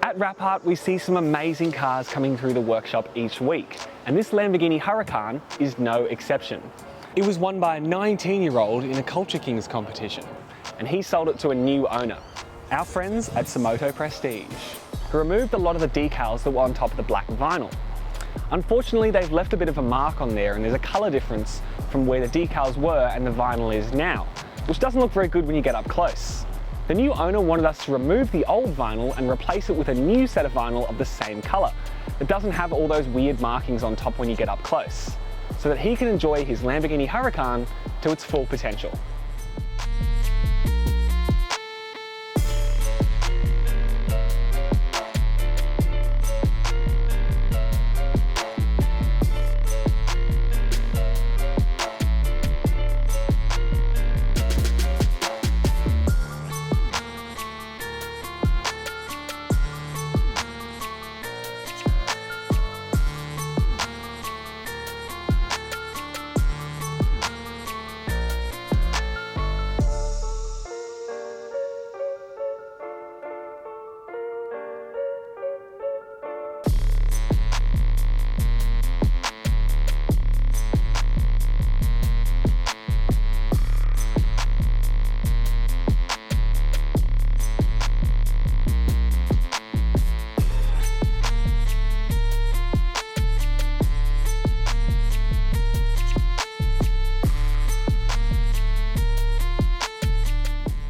At Wrap Art, we see some amazing cars coming through the workshop each week, and this Lamborghini Huracan is no exception. It was won by a 19-year-old in a Culture Kings competition, and he sold it to a new owner, our friends at Semoto Prestige, who removed a lot of the decals that were on top of the black vinyl. Unfortunately, they've left a bit of a mark on there, and there's a colour difference from where the decals were and the vinyl is now, which doesn't look very good when you get up close. The new owner wanted us to remove the old vinyl and replace it with a new set of vinyl of the same colour that doesn't have all those weird markings on top when you get up close, so that he can enjoy his Lamborghini Huracan to its full potential.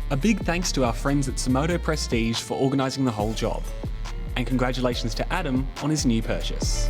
A big thanks to our friends at Semoto Prestige for organising the whole job, and congratulations to Adam on his new purchase.